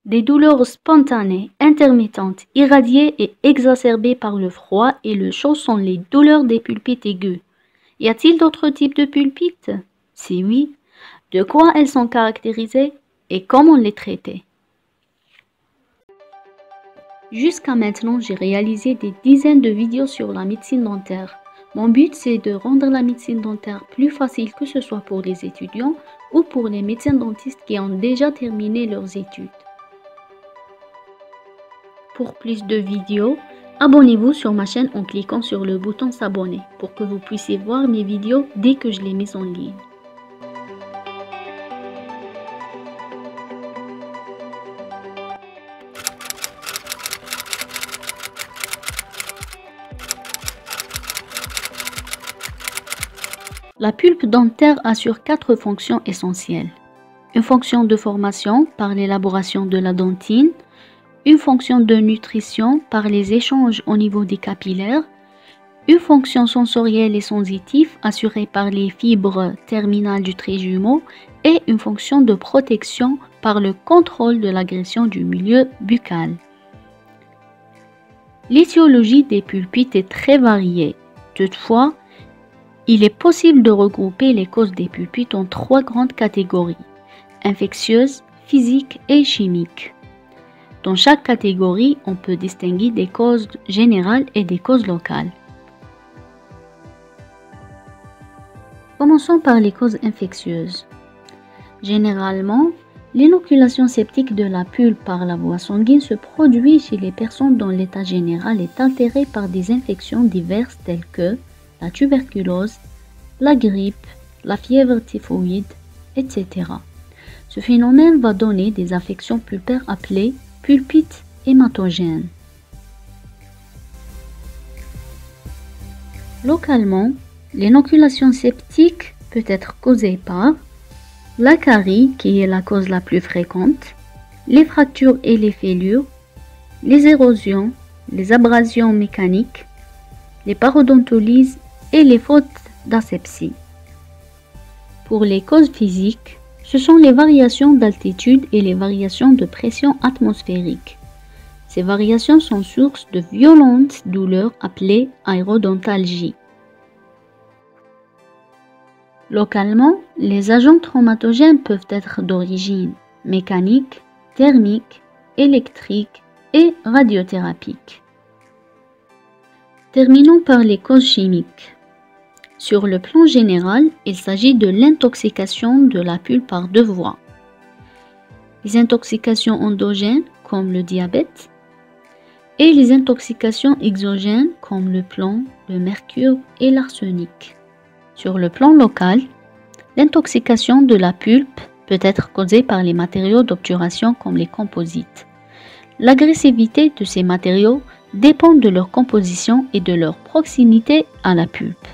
Des douleurs spontanées, intermittentes, irradiées et exacerbées par le froid et le chaud sont les douleurs des pulpites aiguës. Y a-t-il d'autres types de pulpites? Si oui, de quoi elles sont caractérisées et comment les traiter? Jusqu'à maintenant, j'ai réalisé des dizaines de vidéos sur la médecine dentaire. Mon but, c'est de rendre la médecine dentaire plus facile, que ce soit pour les étudiants ou pour les médecins dentistes qui ont déjà terminé leurs études. Pour plus de vidéos, abonnez-vous sur ma chaîne en cliquant sur le bouton s'abonner pour que vous puissiez voir mes vidéos dès que je les mets en ligne. La pulpe dentaire assure 4 fonctions essentielles. Une fonction de formation par l'élaboration de la dentine, une fonction de nutrition par les échanges au niveau des capillaires, une fonction sensorielle et sensitive assurée par les fibres terminales du trait jumeau et une fonction de protection par le contrôle de l'agression du milieu buccal. L'étiologie des pulpites est très variée. Toutefois, il est possible de regrouper les causes des pulpites en 3 grandes catégories: infectieuses, physiques et chimiques. Dans chaque catégorie, on peut distinguer des causes générales et des causes locales. Commençons par les causes infectieuses. Généralement, l'inoculation septique de la pulpe par la voie sanguine se produit chez les personnes dont l'état général est altéré par des infections diverses telles que la tuberculose, la grippe, la fièvre typhoïde, etc. Ce phénomène va donner des affections pulpaires appelées pulpites hématogènes. Localement, l'inoculation septique peut être causée par la carie, qui est la cause la plus fréquente, les fractures et les fêlures, les érosions, les abrasions mécaniques, les parodontolises et les fautes d'asepsie. Pour les causes physiques, ce sont les variations d'altitude et les variations de pression atmosphérique. Ces variations sont source de violentes douleurs appelées aérodontalgie. Localement, les agents traumatogènes peuvent être d'origine mécanique, thermique, électrique et radiothérapique. Terminons par les causes chimiques. Sur le plan général, il s'agit de l'intoxication de la pulpe par 2 voies. Les intoxications endogènes, comme le diabète, et les intoxications exogènes, comme le plomb, le mercure et l'arsenic. Sur le plan local, l'intoxication de la pulpe peut être causée par les matériaux d'obturation comme les composites. L'agressivité de ces matériaux dépend de leur composition et de leur proximité à la pulpe.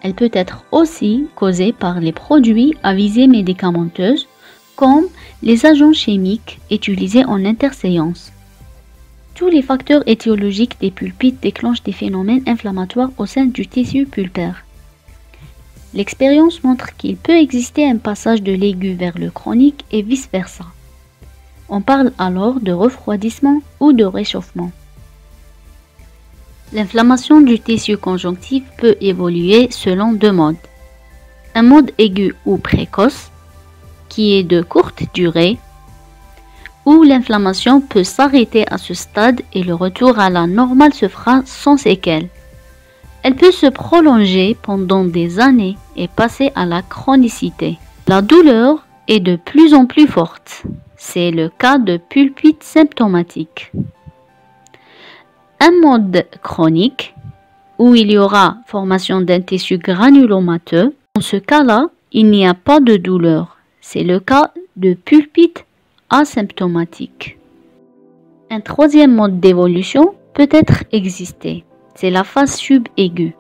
Elle peut être aussi causée par les produits à visée médicamenteuse, comme les agents chimiques utilisés en interséance. Tous les facteurs étiologiques des pulpites déclenchent des phénomènes inflammatoires au sein du tissu pulpaire. L'expérience montre qu'il peut exister un passage de l'aigu vers le chronique et vice-versa. On parle alors de refroidissement ou de réchauffement. L'inflammation du tissu conjonctif peut évoluer selon 2 modes. Un mode aigu ou précoce, qui est de courte durée, où l'inflammation peut s'arrêter à ce stade et le retour à la normale se fera sans séquelles. Elle peut se prolonger pendant des années et passer à la chronicité. La douleur est de plus en plus forte. C'est le cas de pulpite symptomatique. Un mode chronique, où il y aura formation d'un tissu granulomateux. Dans ce cas-là, il n'y a pas de douleur. C'est le cas de pulpite asymptomatique. Un 3e mode d'évolution peut être existé. C'est la phase subaiguë,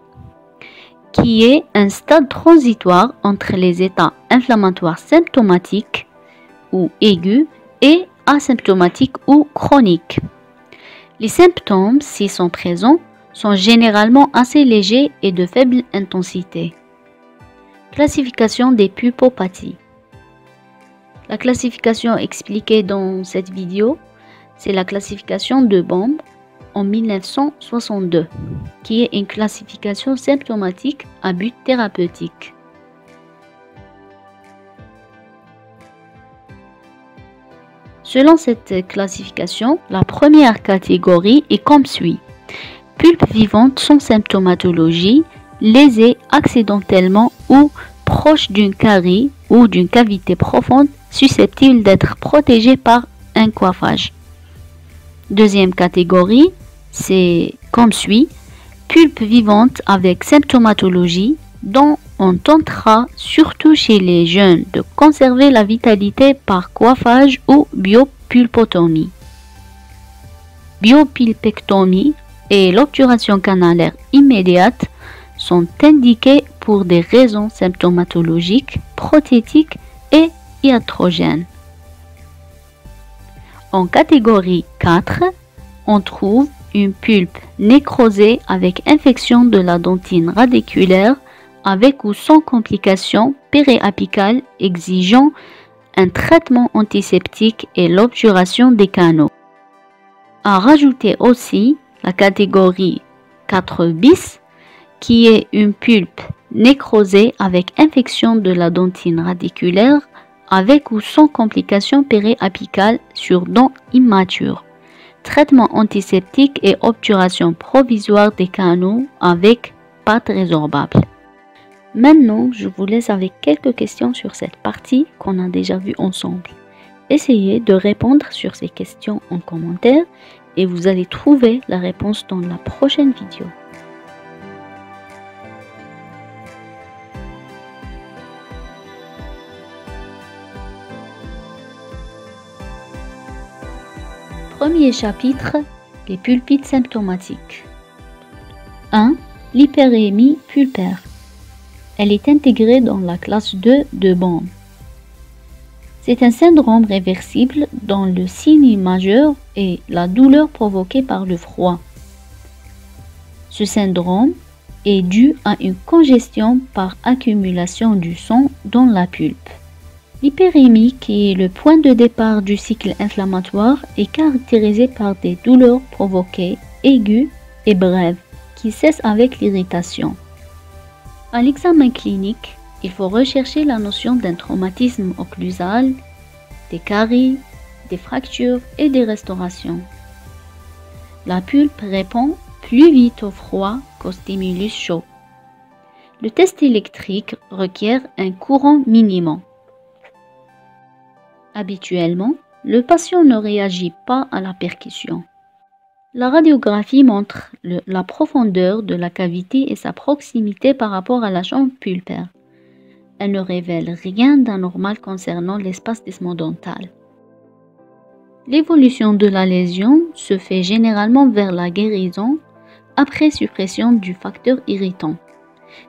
qui est un stade transitoire entre les états inflammatoires symptomatiques ou aigus et asymptomatiques ou chroniques. Les symptômes, s'ils sont présents, sont généralement assez légers et de faible intensité. Classification des pulpopathies. La classification expliquée dans cette vidéo c'est la classification de Bomb en 1962, qui est une classification symptomatique à but thérapeutique. Selon cette classification, la première catégorie est comme suit. Pulpes vivantes sans symptomatologie, lésées accidentellement ou proches d'une carie ou d'une cavité profonde susceptible d'être protégée par un coiffage. Deuxième catégorie, c'est comme suit. Pulpes vivantes avec symptomatologie dont on tentera, surtout chez les jeunes, de conserver la vitalité par coiffage ou biopulpotomie. Biopulpectomie et l'obturation canalaire immédiate sont indiquées pour des raisons symptomatologiques, prothétiques et iatrogènes. En catégorie 4, on trouve une pulpe nécrosée avec infection de la dentine radiculaire avec ou sans complications périapicales exigeant un traitement antiseptique et l'obturation des canaux. À rajouter aussi la catégorie 4 bis qui est une pulpe nécrosée avec infection de la dentine radiculaire avec ou sans complications périapicales sur dents immatures. Traitement antiseptique et obturation provisoire des canaux avec pâte résorbable. Maintenant, je vous laisse avec quelques questions sur cette partie qu'on a déjà vue ensemble. Essayez de répondre sur ces questions en commentaire et vous allez trouver la réponse dans la prochaine vidéo. Premier chapitre, les pulpites symptomatiques. 1. L'hyperémie pulpaire. Elle est intégrée dans la classe 2 de Bomb. C'est un syndrome réversible dont le signe majeur est la douleur provoquée par le froid. Ce syndrome est dû à une congestion par accumulation du sang dans la pulpe. L'hyperémie, qui est le point de départ du cycle inflammatoire, est caractérisée par des douleurs provoquées, aiguës et brèves, qui cessent avec l'irritation. À l'examen clinique, il faut rechercher la notion d'un traumatisme occlusal, des caries, des fractures et des restaurations. La pulpe répond plus vite au froid qu'au stimulus chaud. Le test électrique requiert un courant minimum. Habituellement, le patient ne réagit pas à la percussion. La radiographie montre la profondeur de la cavité et sa proximité par rapport à la chambre pulpaire. Elle ne révèle rien d'anormal concernant l'espace desmodental. L'évolution de la lésion se fait généralement vers la guérison après suppression du facteur irritant.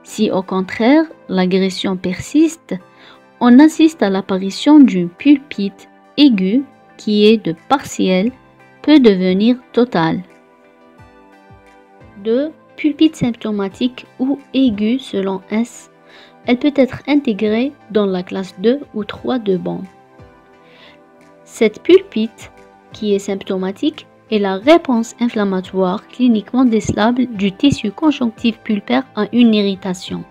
Si au contraire l'agression persiste, on assiste à l'apparition d'une pulpite aiguë qui est de partielle peut devenir totale. 2. Pulpite symptomatique ou aiguë selon S. Elle peut être intégrée dans la classe 2 ou 3 de Bomb. Cette pulpite, qui est symptomatique, est la réponse inflammatoire cliniquement décelable du tissu conjonctif pulpaire à une irritation.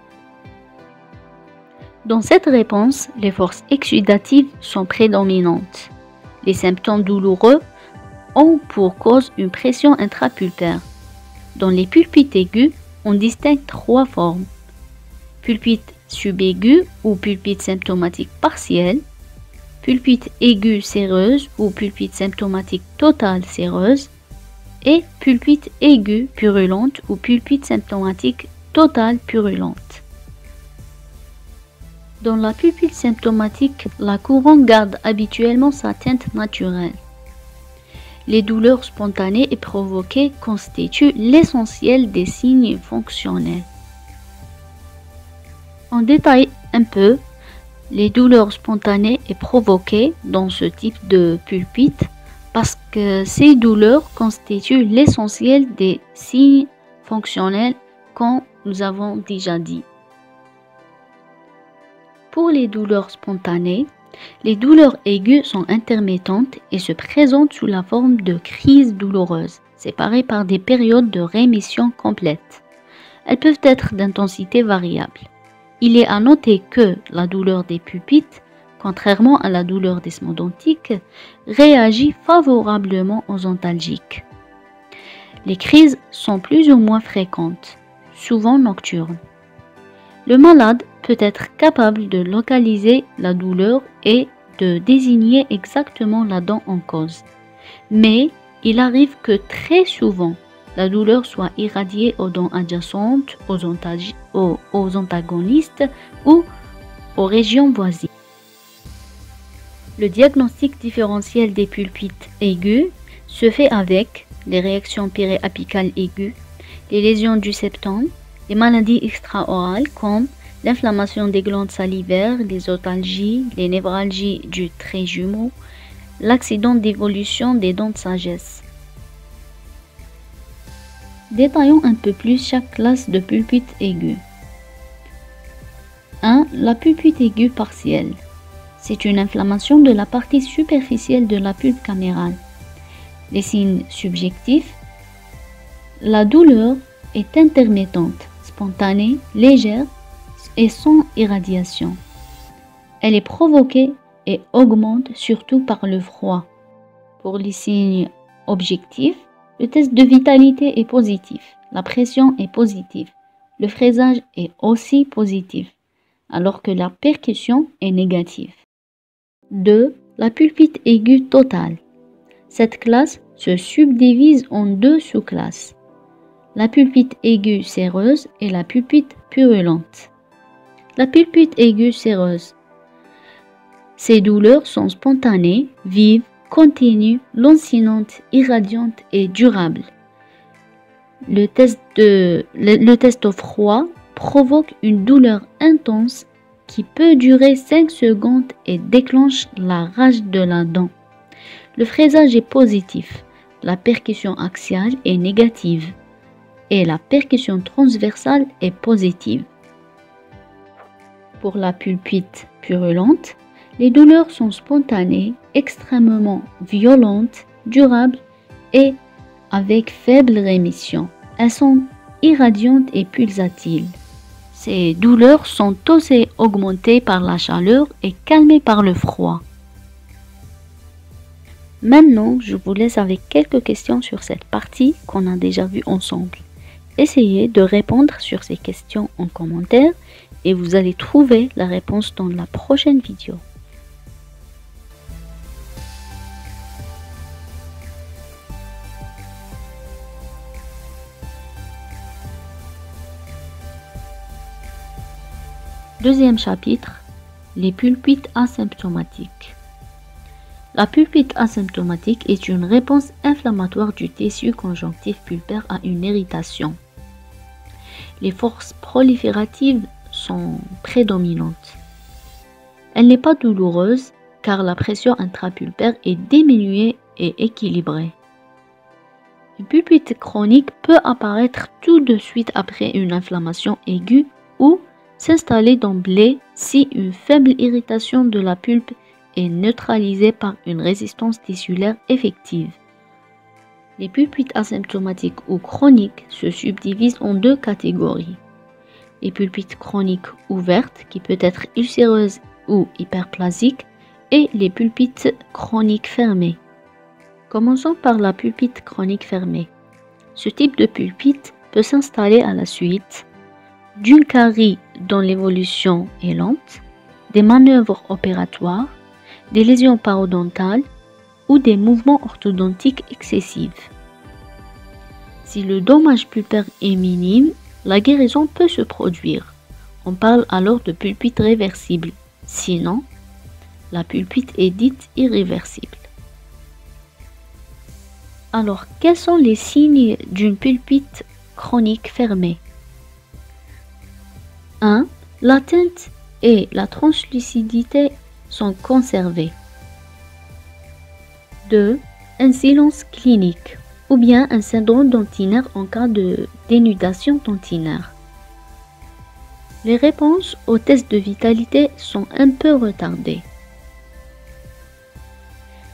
Dans cette réponse, les forces exudatives sont prédominantes. Les symptômes douloureux ont pour cause une pression intrapulpaire. Dans les pulpites aiguës, on distingue 3 formes. Pulpite subaiguë ou pulpite symptomatique partielle, pulpite aiguë séreuse ou pulpite symptomatique totale séreuse, et pulpite aiguë purulente ou pulpite symptomatique totale purulente. Dans la pulpite symptomatique, la couronne garde habituellement sa teinte naturelle. Les douleurs spontanées et provoquées constituent l'essentiel des signes fonctionnels. On détaille un peu les douleurs spontanées et provoquées dans ce type de pulpite parce que ces douleurs constituent l'essentiel des signes fonctionnels comme nous avons déjà dit. Pour les douleurs spontanées, Les douleurs aiguës sont intermittentes et se présentent sous la forme de crises douloureuses, séparées par des périodes de rémission complète. Elles peuvent être d'intensité variable. Il est à noter que la douleur des pulpites, contrairement à la douleur desmodontique, réagit favorablement aux antalgiques. Les crises sont plus ou moins fréquentes, souvent nocturnes. Le malade peut être capable de localiser la douleur et de désigner exactement la dent en cause. Mais il arrive que très souvent, la douleur soit irradiée aux dents adjacentes, aux antagonistes ou aux régions voisines. Le diagnostic différentiel des pulpites aigus se fait avec les réactions périapicales aiguës, les lésions du septum, les maladies extra-orales comme l'inflammation des glandes salivaires, les otalgies, les névralgies du trait jumeau, l'accident d'évolution des dents de sagesse. Détaillons un peu plus chaque classe de pulpite aiguë. 1. La pulpite aiguë partielle. C'est une inflammation de la partie superficielle de la pulpe camérale. Les signes subjectifs. La douleur est intermittente, spontanée, légère et sans irradiation. Elle est provoquée et augmente surtout par le froid. Pour les signes objectifs, le test de vitalité est positif, la pression est positive, le fraisage est aussi positif, alors que la percussion est négative. 2. La pulpite aiguë totale. Cette classe se subdivise en deux sous-classes. La pulpite aiguë séreuse et la pulpite purulente. La pulpite aiguë séreuse. Ces douleurs sont spontanées, vives, continues, lancinantes, irradiantes et durables. Le test au froid provoque une douleur intense qui peut durer 5 secondes et déclenche la rage de la dent. Le fraisage est positif, la percussion axiale est négative et la percussion transversale est positive. Pour la pulpite purulente, les douleurs sont spontanées, extrêmement violentes, durables et avec faible rémission. Elles sont irradiantes et pulsatiles. Ces douleurs sont aussi augmentées par la chaleur et calmées par le froid. Maintenant, je vous laisse avec quelques questions sur cette partie qu'on a déjà vue ensemble. Essayez de répondre sur ces questions en commentaire et vous allez trouver la réponse dans la prochaine vidéo. Deuxième chapitre, les pulpites asymptomatiques. La pulpite asymptomatique est une réponse inflammatoire du tissu conjonctif pulpaire à une irritation. Les forces prolifératives sont prédominantes. Elle n'est pas douloureuse car la pression intrapulpaire est diminuée et équilibrée. Une pulpite chronique peut apparaître tout de suite après une inflammation aiguë ou s'installer d'emblée si une faible irritation de la pulpe est neutralisée par une résistance tissulaire effective. Les pulpites asymptomatiques ou chroniques se subdivisent en deux catégories. Les pulpites chroniques ouvertes qui peuvent être ulcéreuses ou hyperplasiques et les pulpites chroniques fermées. Commençons par la pulpite chronique fermée. Ce type de pulpite peut s'installer à la suite d'une carie dont l'évolution est lente, des manœuvres opératoires, des lésions parodontales ou des mouvements orthodontiques excessifs. Si le dommage pulpaire est minime, la guérison peut se produire. On parle alors de pulpite réversible. Sinon, la pulpite est dite irréversible. Alors, quels sont les signes d'une pulpite chronique fermée? 1. La teinte et la translucidité sont conservées. 2. Un silence clinique ou bien un syndrome dentinaire en cas de dénudation dentinaire. Les réponses aux tests de vitalité sont un peu retardées.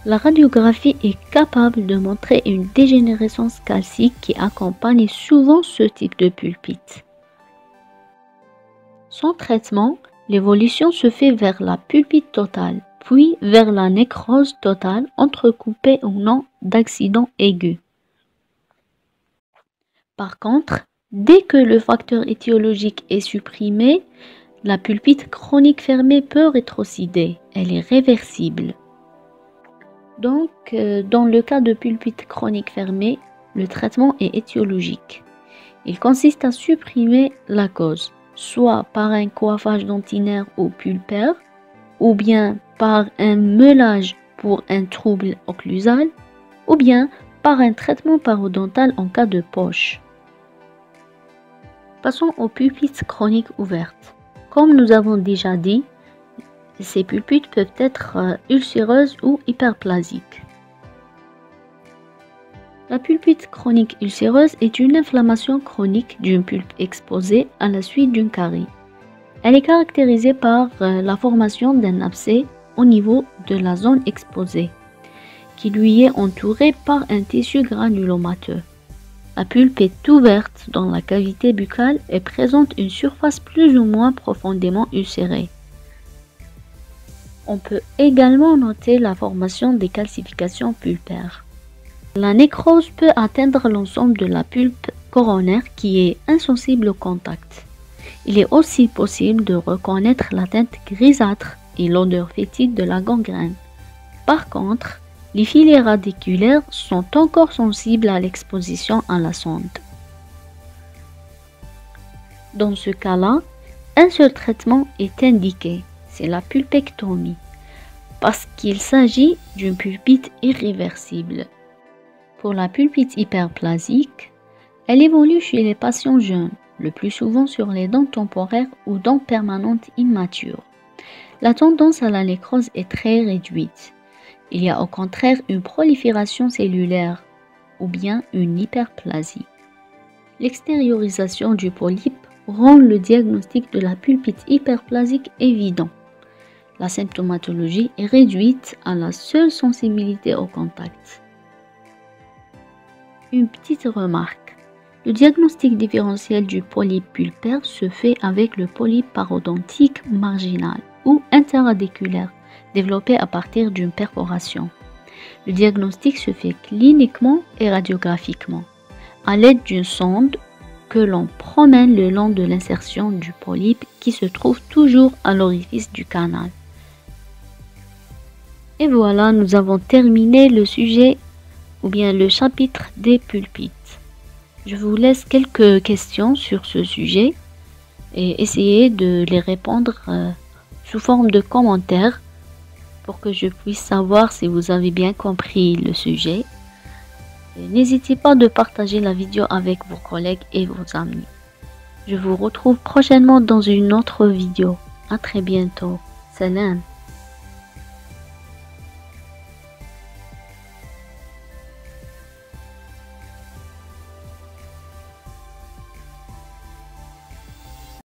La radiographie est capable de montrer une dégénérescence calcique qui accompagne souvent ce type de pulpite. Sans traitement, l'évolution se fait vers la pulpite totale, puis vers la nécrose totale entrecoupée ou non d'accidents aigus. Par contre, dès que le facteur étiologique est supprimé, la pulpite chronique fermée peut rétrocéder. Elle est réversible. Donc, dans le cas de pulpite chronique fermée, le traitement est étiologique. Il consiste à supprimer la cause, soit par un coiffage dentinaire ou pulpaire, ou bien par un meulage pour un trouble occlusal, ou bien par un traitement parodontal en cas de poche. Passons aux pulpites chroniques ouvertes. Comme nous avons déjà dit, ces pulpites peuvent être ulcéreuses ou hyperplasiques. La pulpite chronique ulcéreuse est une inflammation chronique d'une pulpe exposée à la suite d'une carie. Elle est caractérisée par la formation d'un abcès au niveau de la zone exposée, qui lui est entourée par un tissu granulomateux. La pulpe est ouverte dans la cavité buccale et présente une surface plus ou moins profondément ulcérée. On peut également noter la formation des calcifications pulpaires. La nécrose peut atteindre l'ensemble de la pulpe coronaire qui est insensible au contact. Il est aussi possible de reconnaître la teinte grisâtre et l'odeur fétide de la gangrène. Par contre, les filets radiculaires sont encore sensibles à l'exposition à la sonde. Dans ce cas-là, un seul traitement est indiqué, c'est la pulpectomie, parce qu'il s'agit d'une pulpite irréversible. Pour la pulpite hyperplasique, elle évolue chez les patients jeunes, le plus souvent sur les dents temporaires ou dents permanentes immatures. La tendance à la nécrose est très réduite. Il y a au contraire une prolifération cellulaire ou bien une hyperplasie. L'extériorisation du polype rend le diagnostic de la pulpite hyperplasique évident. La symptomatologie est réduite à la seule sensibilité au contact. Une petite remarque. Le diagnostic différentiel du polype pulpaire se fait avec le polype parodontique marginal ou interradiculaire, développé à partir d'une perforation. Le diagnostic se fait cliniquement et radiographiquement, à l'aide d'une sonde que l'on promène le long de l'insertion du polype qui se trouve toujours à l'orifice du canal. Et voilà, nous avons terminé le sujet ou bien le chapitre des pulpites. Je vous laisse quelques questions sur ce sujet et essayez de les répondre sous forme de commentaires pour que je puisse savoir si vous avez bien compris le sujet. N'hésitez pas de partager la vidéo avec vos collègues et vos amis. Je vous retrouve prochainement dans une autre vidéo. À très bientôt. Salam.